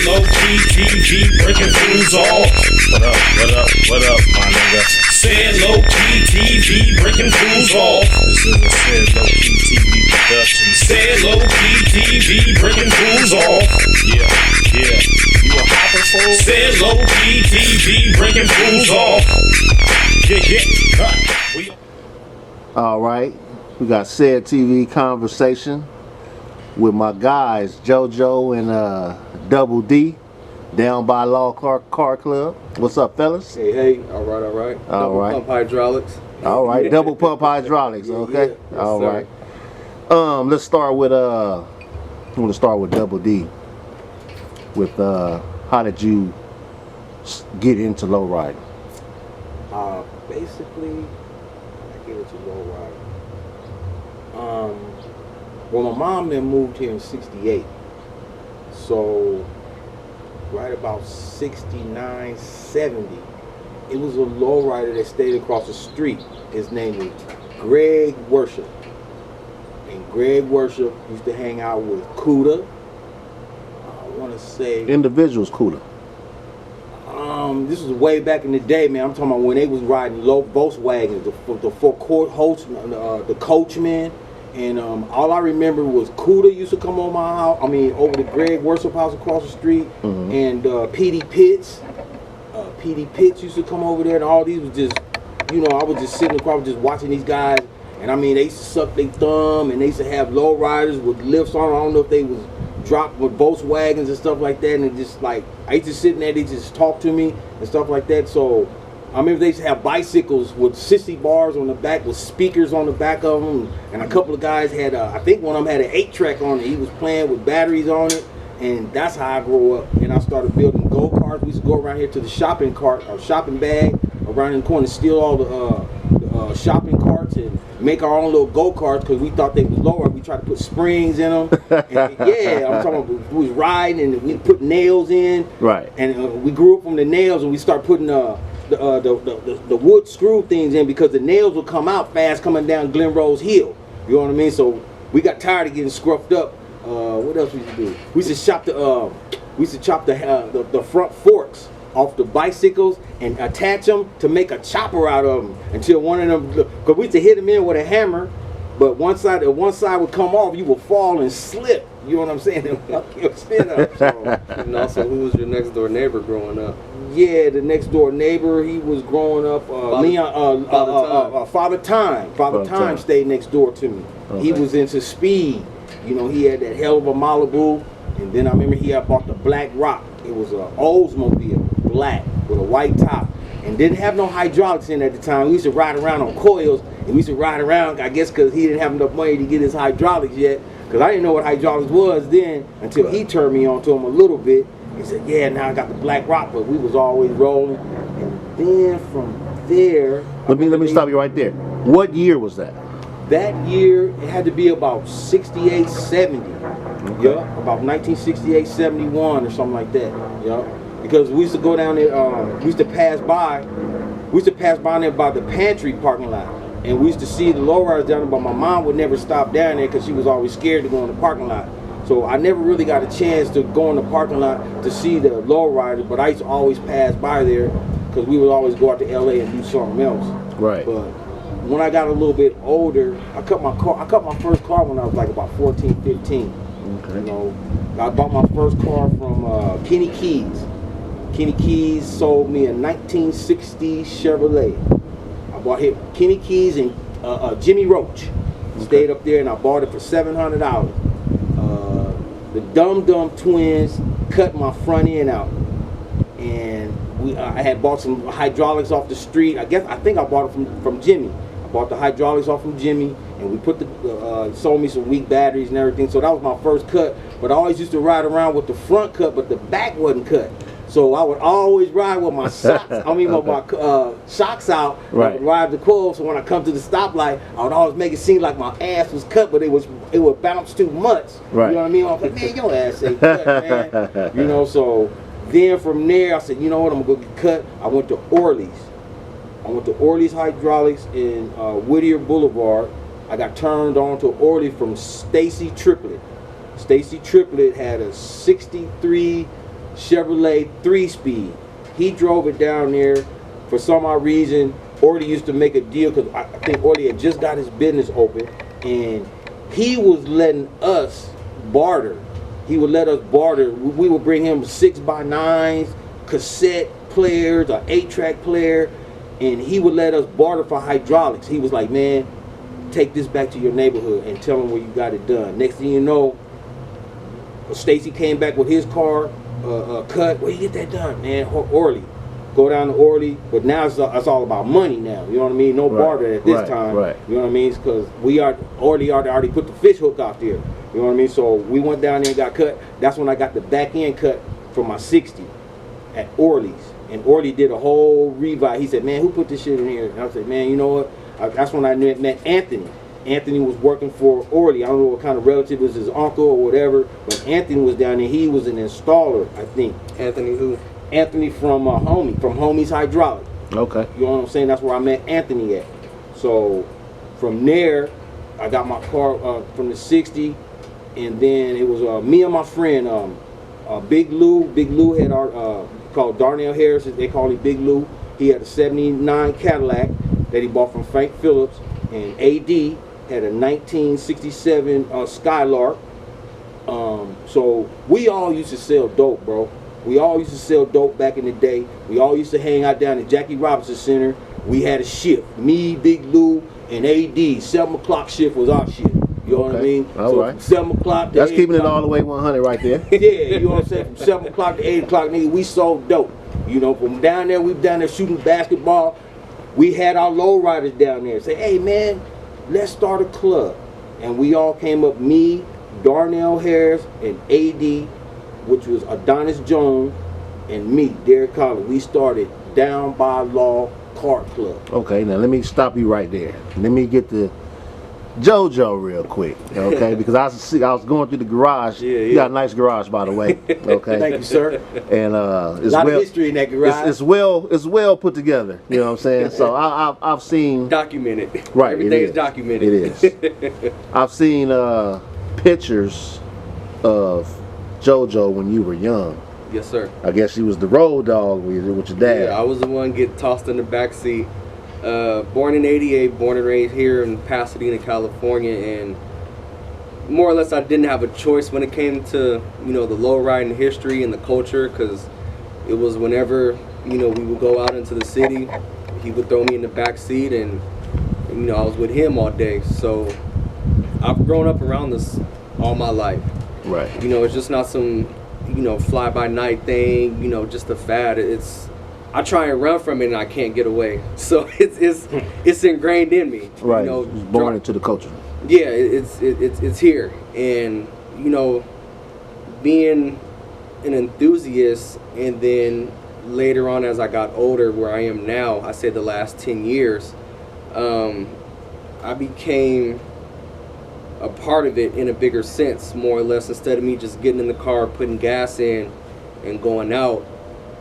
low key TV, breaking fools off. What up, my nigga? Said low key TV, breaking fools off. This is a Said low key TV production. Said low key TV, breaking fools off. Yeah. You a hopper fool? Said low key TV, breaking fools off. Yeah. All right, we got SED TV Conversation with my guys JoJo and Double D, Down By Law Car Club. What's up, fellas? Hey. All right. Double pump hydraulics. All right, double pump hydraulics. Okay. Yeah. All Yes, right. Let's start with I want to start with Double D. With how did you get into low riding? Basically, I get into low riding. Well, my mom then moved here in '68, so right about '69, '70, it was a lowrider that stayed across the street. His name was Greg Worship, and Greg Worship used to hang out with Cuda. I want to say Individuals, Cuda. This was way back in the day, man. I'm talking about when they was riding low Volkswagens, the four-court the Coachman. And all I remember was Cuda used to come on my house. I mean, over the Greg Worship house across the street, and P.D. Pitts. P.D. Pitts used to come over there, and all these was just, I was just sitting across, just watching these guys. And I mean, they used to suck their thumb, and they used to have low riders with lifts on. I don't know if they was dropped with Volkswagens and stuff like that. And it just like, I used to sit in there, they just talk to me and stuff like that. So I remember they used to have bicycles with 60 bars on the back with speakers on the back of them, and a couple of guys had, I think one of them had an 8-track on it. He was playing with batteries on it, and that's how I grew up. And I started building go-karts. We used to go around here to the shopping bag around in the corner, steal all the shopping carts and make our own little go-karts because we thought they was lower. We tried to put springs in them. And yeah, I'm talking about we was riding and we put nails in. Right. And we grew up from the nails, and we started putting the wood screw things in because the nails would come out fast coming down Glen Rose Hill. You know what I mean? So we got tired of getting scruffed up. What else we used to do? We used to chop the front forks off the bicycles and attach them to make a chopper out of them until one of them, because we used to hit them in with a hammer, but one side would come off, you would fall and slip. You know what I'm saying? And fuck your spin up. So. And also, who was your next door neighbor growing up? Yeah, the next door neighbor, he was growing up. Father Time stayed next door to me. Okay. He was into speed. He had that hell of a Malibu. And then I remember he had bought the Black Rock. It was an Oldsmobile, black, with a white top. And didn't have no hydraulics in at the time. We used to ride around on coils. And we used to ride around, I guess, because he didn't have enough money to get his hydraulics yet. Because I didn't know what hydraulics was then until he turned me on to him a little bit. He said, yeah, now I got the Black Rock, but we was always rolling. And then from there... Let me stop you right there. What year was that? That year, it had to be about 68, 70. Okay. Yeah, about 1968, 71 or something like that. Yeah, because we used to go down there, we used to pass by there by the pantry parking lot. And we used to see the lowriders down there, but my mom would never stop down there because she was always scared to go in the parking lot. So I never really got a chance to go in the parking lot to see the lowriders, but I used to always pass by there because we would always go out to LA and do something else. Right. But when I got a little bit older, I cut my first car when I was like about 14, 15. Okay. I bought my first car from Kenny Keys. Kenny Keys sold me a 1960 Chevrolet. I bought him Kenny Keys and Jimmy Roach. Okay. Stayed up there and I bought it for $700. The Dum Dum Twins cut my front end out, and I had bought some hydraulics off the street. I think I bought it from Jimmy. I bought the hydraulics off from Jimmy, and we put sold me some weak batteries and everything. So that was my first cut. But I always used to ride around with the front cut, but the back wasn't cut. So I would always ride with my socks. With my socks out. Right. I would ride the coil. So when I come to the stoplight, I would always make it seem like my ass was cut, but it would bounce too much. Right. You know what I mean? I was like, man, your ass ain't cut, man. So then from there, I said, you know what? I'm gonna go get cut. I went to Orly's. Hydraulics in Whittier Boulevard. I got turned on to Orly from Stacy Triplett. Stacy Triplett had a 63 Chevrolet 3-speed. He drove it down there. For some odd reason, Orly used to make a deal because I think Orly had just got his business open, and he was letting us barter. He would let us barter. We would bring him 6x9s, cassette players, an 8-track player, and he would let us barter for hydraulics. He was like, man, take this back to your neighborhood and tell them where you got it done. Next thing you know, Stacy came back with his car cut. Where you get that done, man? Orly. Go down to Orly, but now it's all about money now. You know what I mean? No barter at this time. Right. You know what I mean? Because Orly already put the fish hook out there. You know what I mean? So we went down there and got cut. That's when I got the back end cut for my 60 at Orly's. And Orly did a whole revive. He said, man, who put this shit in here? And I said, man, you know what? That's when I met Anthony. Anthony was working for Orly. I don't know what kind of relative was, his uncle or whatever, but Anthony was down there. He was an installer, I think. Anthony who? Anthony from Homie's Hydraulic. Okay. You know what I'm saying? That's where I met Anthony at. So from there, I got my car from the 60, and then it was me and my friend, Big Lou. Big Lou had our called Darnell Harris. They call him Big Lou. He had a '79 Cadillac that he bought from Frank Phillips, and AD had a 1967 Skylark. So we all used to sell dope, bro. We all used to sell dope back in the day. We all used to hang out down at Jackie Robinson Center. We had a shift. Me, Big Lou, and AD. 7 o'clock shift was our shift. You know what I mean? All right. From 7 o'clock to That's 8 keeping o'clock. it all the way 100 right there. Yeah, you know what I'm saying? From 7 o'clock to 8 o'clock, nigga, we sold dope. You know, from down there, we were down there shooting basketball. We had our lowriders down there. Say, hey, man, let's start a club. And we all came up, me, Darnell Harris, and AD, which was Adonis Jones, and me, Derek Collins. We started Down By Law Kart Club. Okay, now let me stop you right there. Let me get the JoJo real quick, okay? Because I was going through the garage. Yeah. You got a nice garage, by the way. Okay. Thank you, sir. And it's a lot of history in that garage. It's well put together. You know what I'm saying? So I've seen Documented. right. Everything is documented. It is. I've seen pictures of JoJo when you were young. Yes, sir. I guess you was the road dog with your dad. Yeah, I was the one get tossed in the back seat. Born in '88, born and raised here in Pasadena, California, and more or less I didn't have a choice when it came to, you know, the low riding history and the culture, because it was whenever, you know, we would go out into the city, he would throw me in the back seat, and you know, I was with him all day. So I've grown up around this all my life. Right. You know, it's just not some, you know, fly by night thing, you know, just a fad. I try and run from it and I can't get away. So it's ingrained in me. Right. You know, It's born into the culture. Yeah, it's here. And you know, being an enthusiast, and then later on as I got older, where I am now, I say the last 10 years, I became a part of it in a bigger sense, more or less. Instead of me just getting in the car, putting gas in and going out,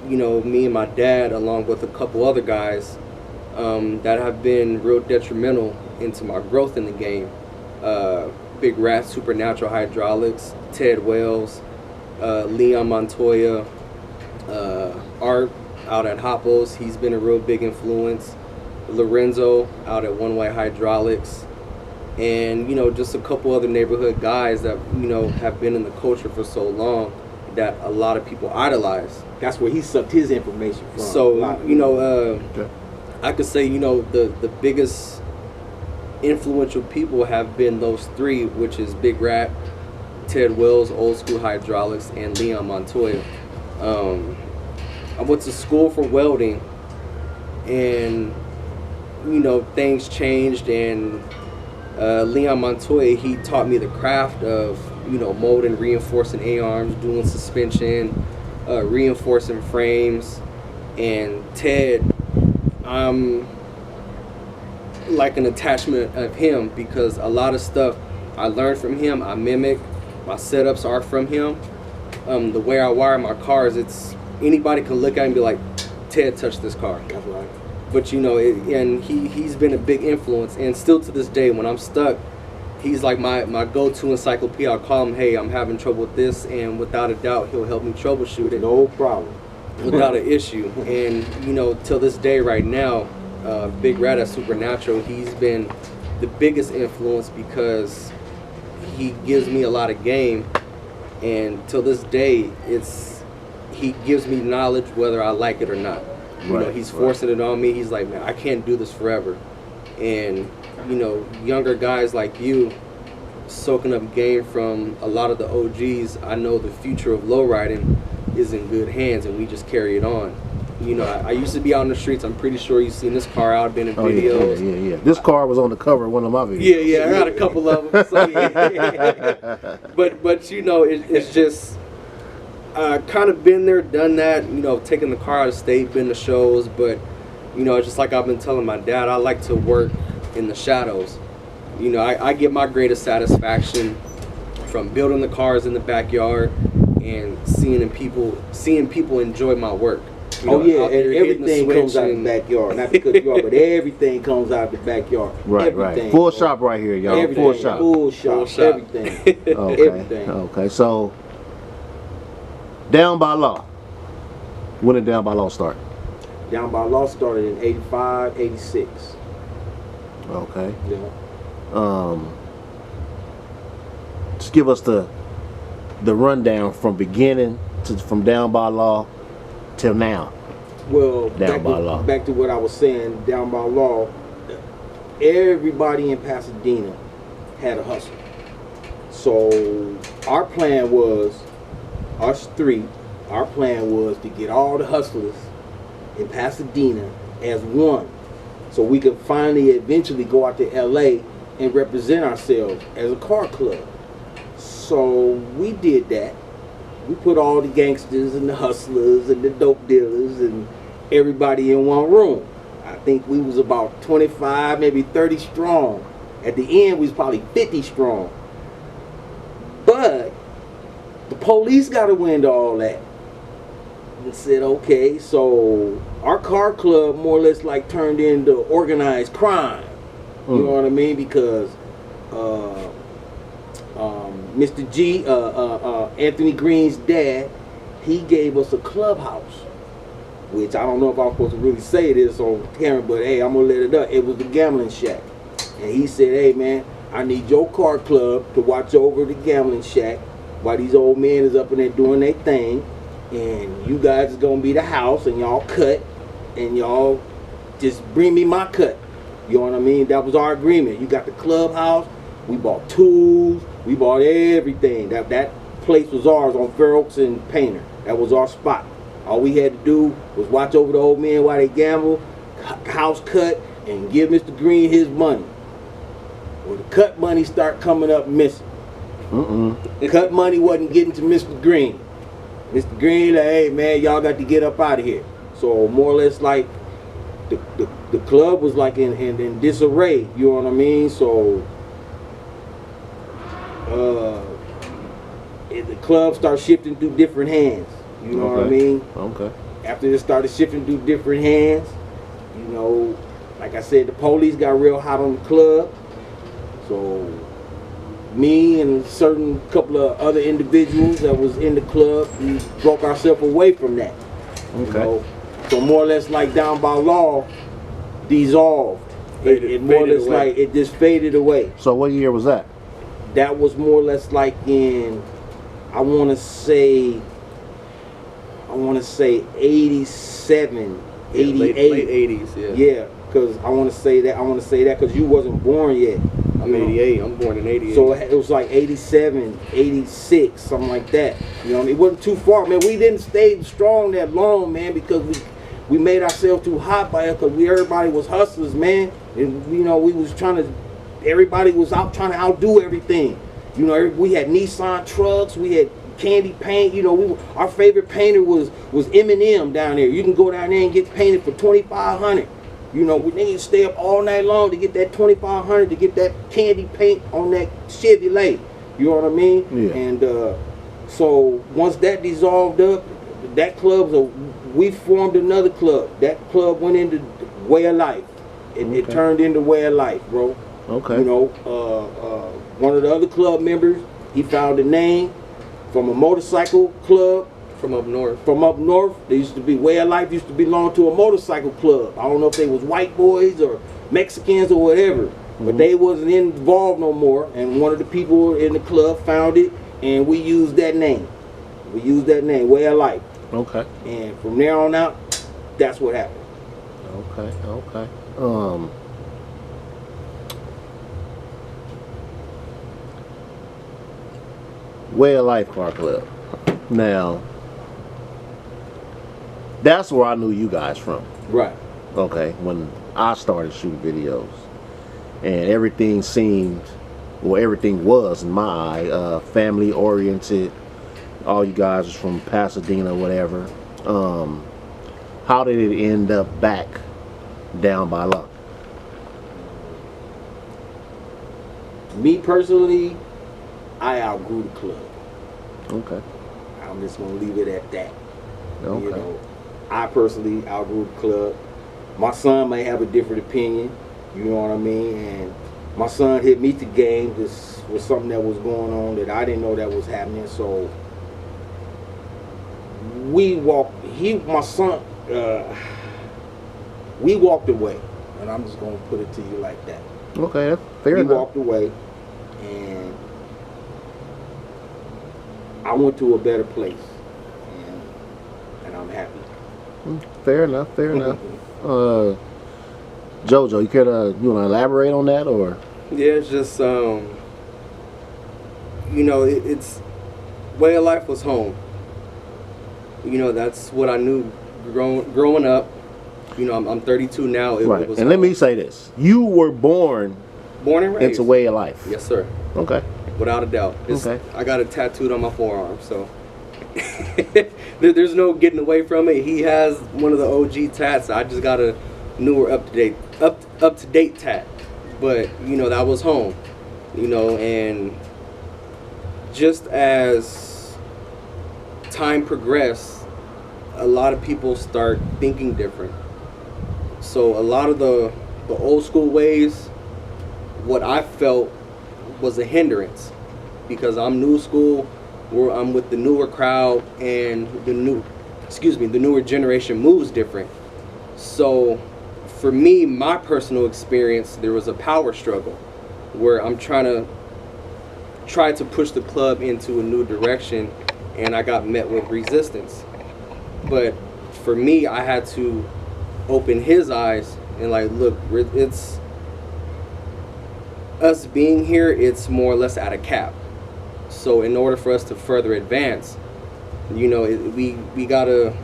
you know, me and my dad, along with a couple other guys that have been real detrimental into my growth in the game. Big Rad, Supernatural Hydraulics, Ted Wells, Leon Montoya, Art out at Hoppos, he's been a real big influence. Lorenzo out at One Way Hydraulics, and you know, just a couple other neighborhood guys that, you know, have been in the culture for so long that a lot of people idolize. That's where he sucked his information from. So you know, I could say, you know, the biggest influential people have been those three, which is Big Rad, Ted Wells, Old School Hydraulics, and Leon Montoya. I went to school for welding, and you know, things changed, and Leon Montoya, he taught me the craft of, you know, molding, reinforcing A-arms, doing suspension, reinforcing frames. And Ted, I'm like an attachment of him, because a lot of stuff I learned from him, I mimic. My setups are from him. The way I wire my cars, it's anybody can look at it and be like, Ted touched this car. That's right. But you know, and he's been a big influence, and still to this day when I'm stuck, he's like my go-to encyclopedia. I'll call him, hey, I'm having trouble with this, and without a doubt, he'll help me troubleshoot it. No problem. Without an issue. And, you know, till this day right now, Big Rad at Supernatural, he's been the biggest influence because he gives me a lot of game. And till this day, he gives me knowledge whether I like it or not. You know, he's forcing it on me. He's like, man, I can't do this forever. And, you know, younger guys like you, soaking up game from a lot of the OGs, I know the future of lowriding is in good hands, and we just carry it on. You know, I used to be out in the streets. I'm pretty sure you've seen this car out, been in videos. Yeah. This car was on the cover of one of my videos. Yeah, I got a couple of them. So, yeah. But you know, it's just kind of been there, done that. You know, taking the car out of state, been to shows. But you know, it's just like I've been telling my dad, I like to work in the shadows. You know, I get my greatest satisfaction from building the cars in the backyard and seeing people enjoy my work. You know, and everything comes out of the backyard. Not because you are, but everything comes out of the backyard. Right. Full shop right here, y'all. Everything. Full shop. Everything. Everything. Okay. So, Down by Law. When did Down by Law start? Down by Law started in 85, 86. Okay. Yeah. Just give us the rundown from beginning from Down by Law till now. Well, back to what I was saying, Down by Law, everybody in Pasadena had a hustle. So our plan was, us three, our plan was to get all the hustlers in Pasadena as one, so we could finally eventually go out to LA and represent ourselves as a car club. So we did that. We put all the gangsters and the hustlers and the dope dealers and everybody in one room. I think we was about 25, maybe 30 strong. At the end, we was probably 50 strong. But the police got a wind of all that and said, okay, so our car club more or less like turned into organized crime. You know what I mean? Because Mr. G, Anthony Green's dad, he gave us a clubhouse, which I don't know if I'm supposed to really say this on camera, but hey, I'm gonna let it up. It was the gambling shack. And he said, hey man, I need your car club to watch over the gambling shack while these old men is up in there doing their thing, and you guys is gonna be the house, and y'all cut, and y'all just bring me my cut. You know what I mean? That was our agreement. You got the clubhouse, we bought tools, we bought everything. That place was ours on Fair Oaks and Painter. That was our spot. All we had to do was watch over the old men while they gamble, house cut, and give Mr. Green his money. Well, the cut money start coming up missing. The cut money wasn't getting to Mr. Green. Mr. Green, like, hey man, y'all got to get up out of here. So more or less like the club was like in disarray. You know what I mean? So the club started shifting through different hands. You know what I mean? Okay. After it started shifting through different hands, you know, like I said, the police got real hot on the club. So me and a certain couple of other individuals that was in the club, we broke ourselves away from that. Okay. You know? So more or less like Down by Law dissolved. It more or less like it just faded away. So what year was that? That was more or less like in, I want to say 87, 88. Late 80s, yeah. Yeah, because I want to say that because you wasn't born yet. I'm 88, I'm born in 88. So it was like 87, 86, something like that. You know what I mean? It wasn't too far, man. We didn't stay strong that long, man, because we made ourselves too hot by it, because everybody was hustlers, man. And, you know, we was everybody was out trying to outdo everything. You know, we had Nissan trucks, we had candy paint. You know, our favorite painter was Eminem down there. You can go down there and get painted for $2,500. You know, we need to stay up all night long to get that $2,500 to get that candy paint on that Chevrolet. You know what I mean? Yeah. And so once that dissolved up, that we formed another club. That club went into way of life. It turned into way of life, bro. Okay. You know, one of the other club members, he found a name from a motorcycle club From up north. from up north. They used to be, Way of Life used to belong to a motorcycle club. I don't know if they was white boys or Mexicans or whatever, but they wasn't involved no more. And one of the people in the club found it, and we used that name. We used that name, Way of Life. Okay. And from there on out, that's what happened. Okay. Way of Life Car Club. Now, that's where I knew you guys from. Right. Okay, when I started shooting videos, and everything seemed, well, everything was in my eye, family oriented. All you guys was from Pasadena, whatever. How did it end up back down by law? Me personally, I outgrew the club. Okay. I'm just gonna leave it at that. Okay. You know, I personally outgrew the club. My son may have a different opinion, you know what I mean? And my son hit me to game. This was something that was going on that I didn't know that was happening. So we walked. We walked away, and I'm just gonna put it to you like that. Okay, that's fair We enough. walked away, and I went to a better place, and I'm happy. Fair enough. JoJo, you want to elaborate on that, or? Yeah, it's just you know, it's Way of Life was home. You know, that's what I knew growing up. You know, I'm 32 now. It Right. was And let home. me say this: you were born Born and raised. into Way of Life. Yes, sir. Okay. Without a doubt. Okay. I got it tattooed on my forearm, so there's no getting away from it. He has one of the OG tats. I just got a newer, up to date tat. But you know, that was home. You know, and just as time progressed, a lot of people start thinking different. So a lot of the old school ways, what I felt was a hindrance, because I'm new school, I'm with the newer crowd, and the newer generation moves different. So for me, my personal experience, there was a power struggle where I'm try to push the club into a new direction, and I got met with resistance. But for me, I had to open his eyes and like, look, it's us being here, it's more or less at a cap. So in order for us to further advance, you know, we gotta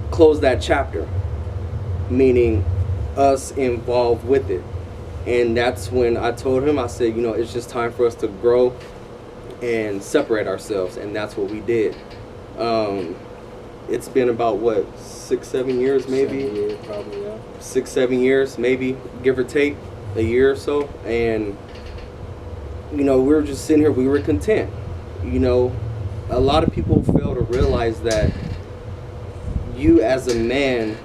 close that chapter, meaning us involved with it. And that's when I told him, I said, you know, it's just time for us to grow and separate ourselves, and that's what we did. It's been about what, 6-7 years maybe? 7 years, probably, yeah. 6-7 years maybe, give or take a year or so. And you know, we were just sitting here, we were content. You know, a lot of people fail to realize that you as a man,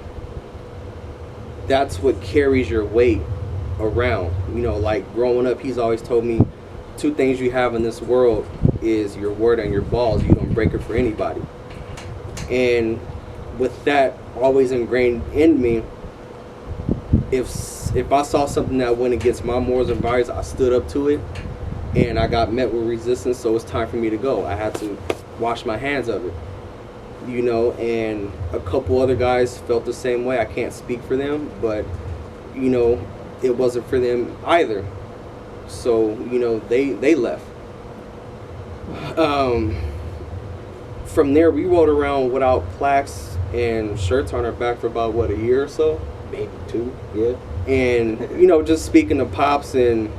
that's what carries your weight around. You know, like growing up, he's always told me 2 things you have in this world is your word and your balls. You don't break it for anybody. And with that always ingrained in me, if I saw something that went against my morals and values, I stood up to it, and I got met with resistance. So it's time for me to go. I had to wash my hands of it, you know. And a couple other guys felt the same way. I can't speak for them, but you know, it wasn't for them either. So you know, they left. From there, we rode around without plaques and shirts on our back for about, what, a year or so? Maybe 2, yeah. And, you know, just speaking to Pops and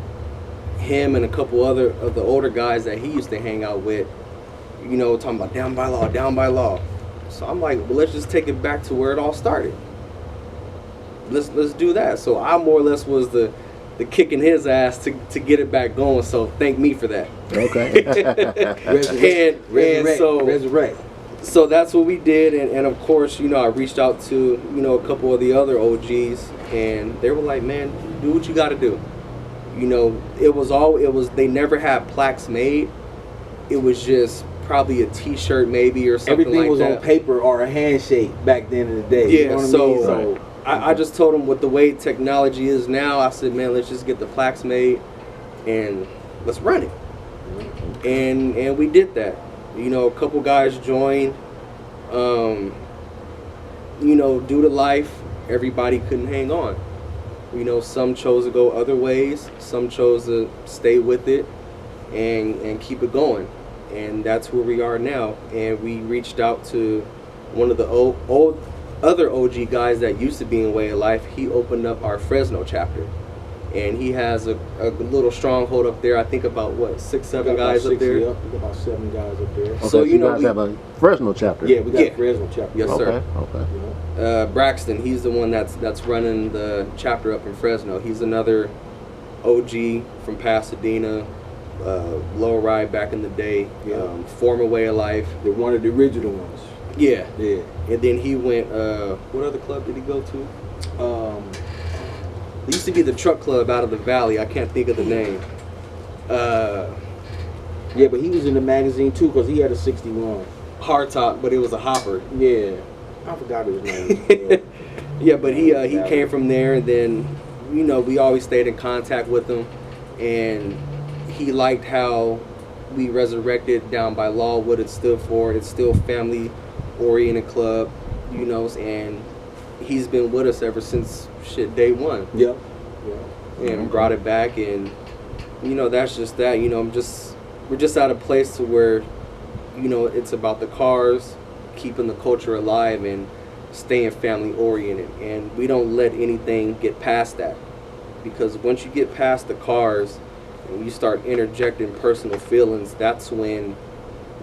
him and a couple other of the older guys that he used to hang out with, you know, talking about down by law, down by law. So I'm like, well, let's just take it back to where it all started. Let's do that. So I more or less was the kicking his ass to get it back going. So thank me for that. Okay. Resurrect. So that's what we did, and of course, you know, I reached out to, you know, a couple of the other OGs, and they were like, man, do what you got to do. You know, they never had plaques made. It was just probably a T-shirt maybe or something. Everything like was that. on paper or a handshake back then in the day. Yeah, you know what so, I mean? So I just told him with the way technology is now, I said, man, let's just get the plaques made and let's run it. And we did that. You know, a couple guys joined. You know, due to life, everybody couldn't hang on. You know, some chose to go other ways. Some chose to stay with it and keep it going. And that's where we are now. And we reached out to one of the other OG guys that used to be in Way of Life. He opened up our Fresno chapter. And he has a little stronghold up there. I think about, what, 6, 7 guys up there? Yep, we got about 7 guys up there. Okay, So, you know, guys have a Fresno chapter. Yeah, we got Yeah. a Fresno chapter. Yes, sir. Okay. You know? Braxton, he's the one that's running the chapter up in Fresno. He's another OG from Pasadena, low ride back in the day, Yeah. former Way of Life. They're one of the original ones. Yeah. Yeah. And then he went, what other club did he go to? It used to be the truck club out of the valley. I can't think of the name. Yeah, but he was in the magazine too because he had a 61. Hard top, but it was a hopper. Yeah. I forgot his name. Yeah, but he came from there, and then, you know, we always stayed in contact with him, and he liked how we resurrected Down by Law, what it stood for. It's still family-oriented club, you know, and he's been with us ever since day one. Yep. And brought it back, and you know, that's just that. You know, we're just at a place to where, you know, it's about the cars, keeping the culture alive, and staying family oriented. And we don't let anything get past that, because once you get past the cars and you start interjecting personal feelings, that's when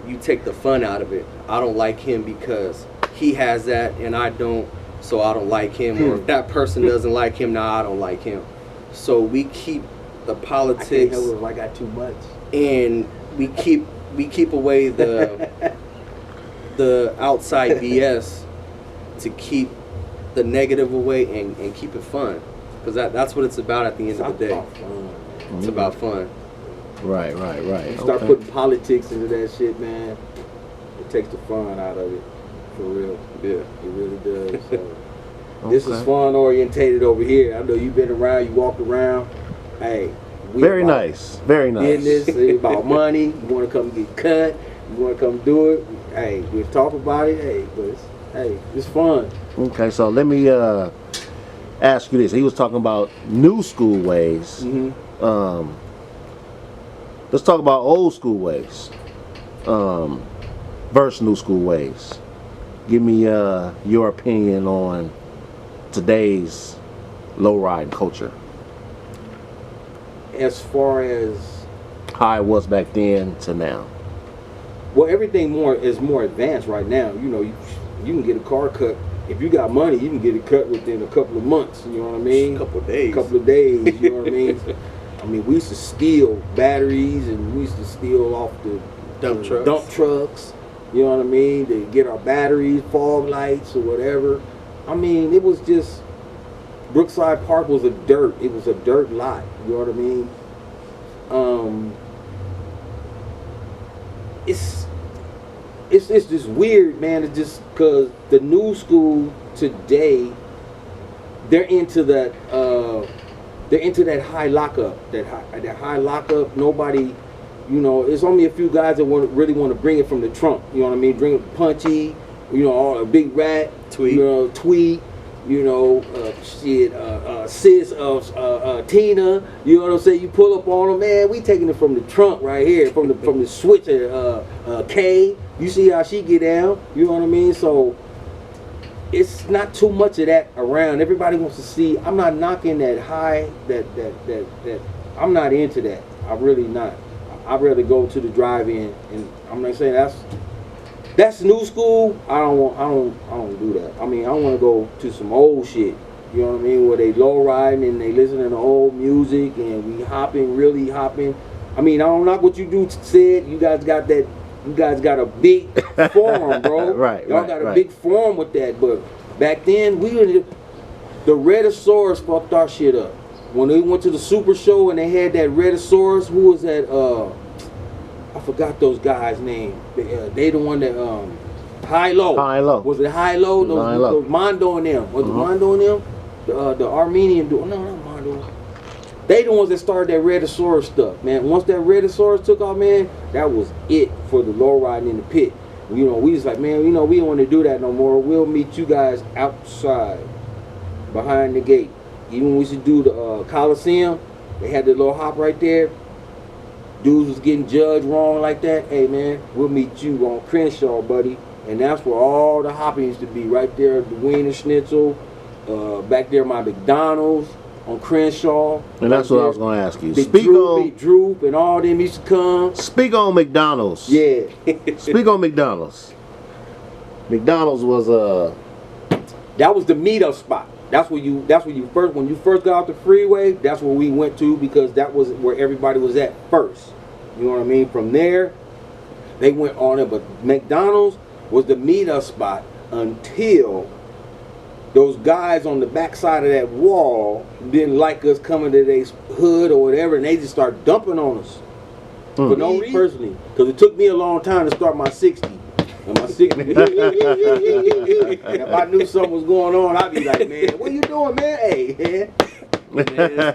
you take the fun out of it. I don't like him because he has that and I don't, so I don't like him. Or if that person doesn't like him, now I don't like him. So we keep the politics. I can't help it if I got too much. And we keep away the outside BS to keep the negative away and keep it fun, because that's what it's about at the end of the day. It's about fun. Right. You start putting politics into that shit, man, it takes the fun out of it. For real. Yeah. It really does. So. This is fun orientated over here. I know you've been around, you walked around. Hey. Very nice. Business, it's about money. You want to come get cut. You want to come do it. Hey, we'll talk about it. Hey, but it's fun. Okay, so let me ask you this. He was talking about new school ways. Mm-hmm. Let's talk about old school ways versus new school ways. Give me your opinion on today's low-ride culture. As far as how it was back then to now. Well, everything is more advanced right now. You know, you can get a car cut. If you got money, you can get it cut within a couple of months. You know what I mean? A couple of days. You know what I mean? I mean, we used to steal batteries, and we used to steal off the dump trucks. You know what I mean? To get our batteries, fog lights, or whatever. I mean, it was just Brookside Park was It was a dirt lot. You know what I mean? It's just weird, man. It's just because the new school today, they're into that high lockup, that high lockup. Nobody, you know, it's only a few guys that really want to bring it from the trunk. You know what I mean? Bring it punchy, you know, all a Big Rad, tweet, you know, sis of Tina, you know what I'm saying? You pull up on them, man. We taking it from the trunk right here, from the switch at K. You see how she get down, you know what I mean? So it's not too much of that around. Everybody wants to see. I'm not knocking that high. That I'm not into that. I'm really not. I'd rather go to the drive-in, and I'm not saying that's new school. I don't do that. I mean, I want to go to some old shit. You know what I mean? Where they low riding and they listening to old music and we really hopping. I mean, I don't like what you do. Said you guys got that. You guys got a big form, bro. Y'all got a big form with that. But back then, the Redosaurus fucked our shit up. when they went to the Super Show and they had that Redosaurus, who was that? I forgot those guys' name. They the one that High Low. High Low. Was it High Low? Those Mondo and them. Was it Mondo and them? The Armenian dude. No, not Mondo. They the ones that started that Redosaurus stuff, man. Once that Redosaurus took off, man, that was it for the low riding in the pit. You know, we was like, man, you know, we don't want to do that no more. We'll meet you guys outside, behind the gate. Even when we used to do the Coliseum, they had the little hop right there. Dudes was getting judged wrong like that. Hey, man, we'll meet you on Crenshaw, buddy. And that's where all the hopping used to be, right there, the Wiener Schnitzel, back there, my McDonald's on Crenshaw. And that's what I was going to ask you. Big Droop, and all them used to come. Speak on McDonald's. Yeah. Speak on McDonald's. McDonald's was that was the meetup spot. When you first got off the freeway, that's where we went to, because that was where everybody was at first. You know what I mean? From there, they went on it, but McDonald's was the meetup spot until those guys on the back side of that wall didn't like us coming to their hood or whatever, and they just started dumping on us. For no reason. Personally, because it took me a long time to start my 60. And my 60. And if I knew something was going on, I'd be like, man, what you doing, man? Hey, man.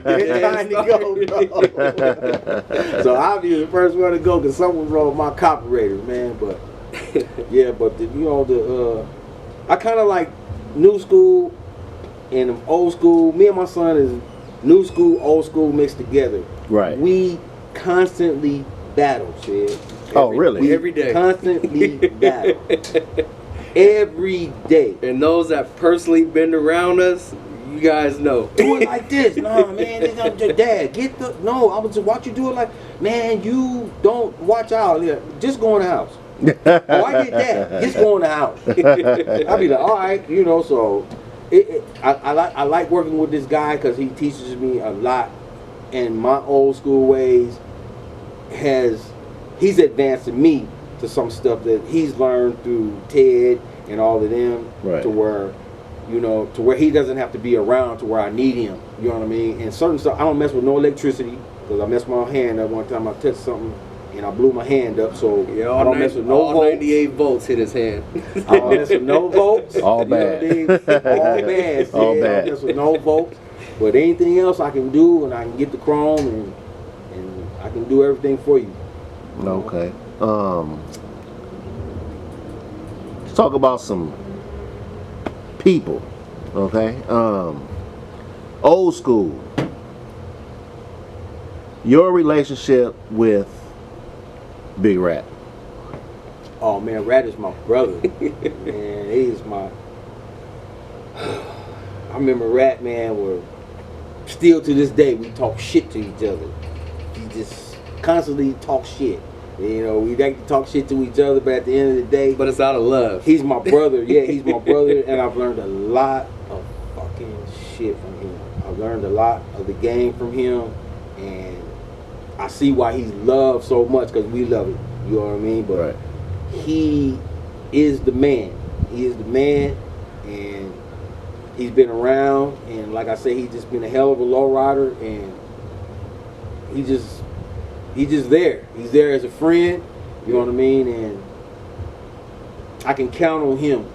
It's time to go. So I'll be the first one to go because something was wrong with my carburetor, man. But yeah, but I kind of like new school and old school. Me and my son is new school, old school mixed together. Right. We constantly battle, shit. Really? Every day. Constantly battle. Every day. And those that personally been around us, you guys know. Do it like this. Nah, man, this not your dad. No, I was just watch you do it like, man, you don't watch out. Yeah, just go in the house. Oh, I get that. Just go in the house. I'll be like, all right, you know, so I like working with this guy because he teaches me a lot, and my old school ways he's advancing me to some stuff that he's learned through Ted and all of them, right, to where he doesn't have to be around to where I need him. You know what I mean? And certain stuff, I don't mess with no electricity because I messed my hand up one time. I touched something and I blew my hand up, so yeah, I don't mess with no volts. 98 volts hit his hand. I don't mess with no volts. All bad. You know what I mean? All bad. All I bad. don't mess with no volts. But anything else I can do, and I can get the chrome, and I can do everything for you. Okay. Let's talk about some people. Okay. Old school. Your relationship with Big Rad. Oh man, Rad is my brother. Man, he's my. I remember Rad, man, were still to this day we talk shit to each other. We just constantly talk shit. You know, we like to talk shit to each other, but at the end of the day, But it's out of love. he's my brother. Yeah, he's my brother, and I've learned a lot of fucking shit from him. I've learned a lot of the game from him, and I see why he's loved so much, because we love it. You know what I mean? But Right. he is the man. He is the man, and he's been around, and like I say, he's just been a hell of a low rider, and he's just there. He's there as a friend. You know what I mean? And I can count on him.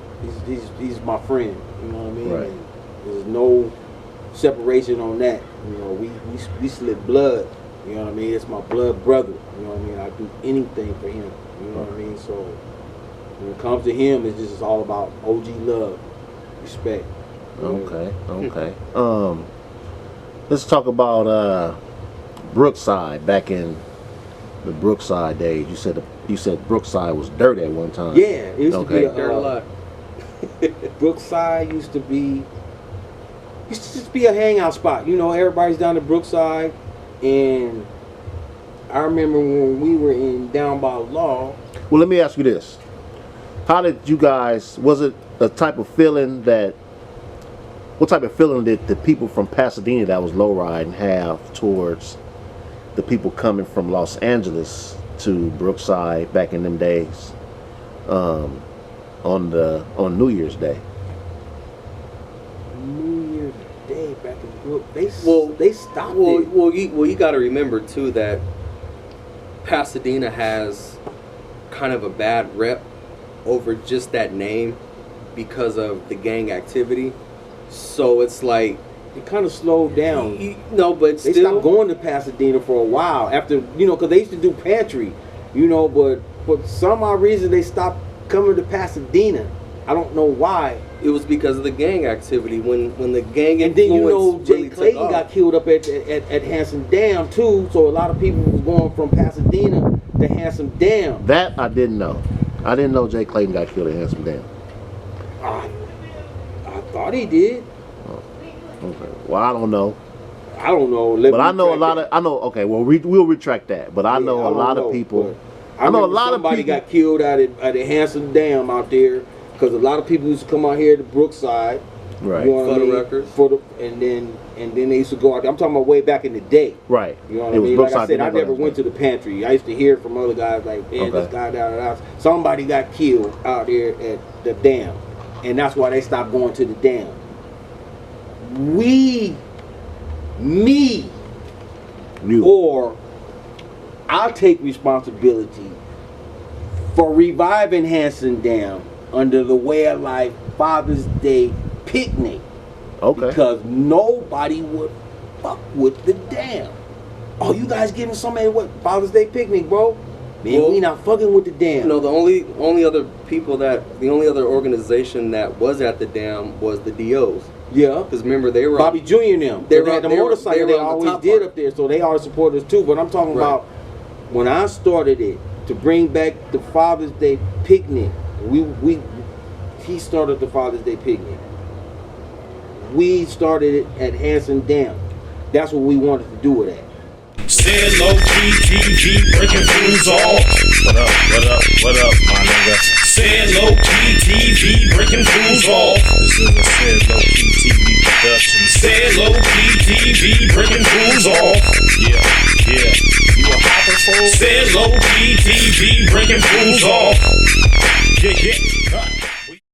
He's my friend. You know what I mean? Right. And there's no separation on that. You know, we slip blood. You know what I mean? It's my blood brother. You know what I mean? I do anything for him. You know what I mean? So when it comes to him, it's just all about OG love, respect. Okay. Let's talk about Brookside. Back in the Brookside days, you said Brookside was dirty at one time. Yeah, it used to be Dirt a lot. Brookside used to just be a hangout spot. You know, everybody's down to Brookside, and I remember when we were in Down By Law. Well, let me ask you this: how did you guys? Was it a type of feeling that? What type of feeling did the people from Pasadena that was low riding have towards the people coming from Los Angeles to Brookside back in them days, on New Year's Day? New Year's Day back in They stopped it. Well, you got to remember too that Pasadena has kind of a bad rep over just that name because of the gang activity. So it's like it kind of slowed down. No, but they still stopped going to Pasadena for a while after, because they used to do Pantry, but for some odd reason they stopped coming to Pasadena. I don't know why. It was because of the gang activity when the gang and then Jay really Clayton got killed up at Hanson Dam too. So a lot of people was going from Pasadena to Hanson Dam. That I didn't know. I didn't know Jay Clayton got killed at Hanson Dam. I thought he did. Oh, okay. Well, I don't know. I don't know. But I know a lot of. I know. Okay. Well, we'll retract that. But I know a lot of people. I know a lot of people. Somebody got killed at Hanson Dam out there. Because a lot of people used to come out here to Brookside, right? For the records, and then they used to go out there. I'm talking about way back in the day, right? You know what I mean? Like I said, I never went to the Pantry. I used to hear from other guys like, man, this guy down there, somebody got killed out there at the dam, and that's why they stopped going to the dam. Or I'll take responsibility for reviving Hanson Dam under the Way of Life Father's Day picnic. Okay. Because nobody would fuck with the dam. Oh, you guys giving somebody what Father's Day picnic, bro? Man, we not fucking with the dam. No, the only other organization that was at the dam was the DOs. Yeah. Because remember, they were Bobby Jr. and them. They had the motorcycle they always did up there, so they are supporters too. But I'm talking about when I started it to bring back the Father's Day picnic. He started the Father's Day picnic. We started it at Hanson Dam. That's what we wanted to do with it. SED Low-Key TV breaking fools off. What up, my nigga? SED Low-Key TV breaking fools off. This is a SED Low-Key TV production. SED Low-Key TV breaking fools off. Yeah. You a hopper fool? SED Low-Key TV breaking fools off. Yeah.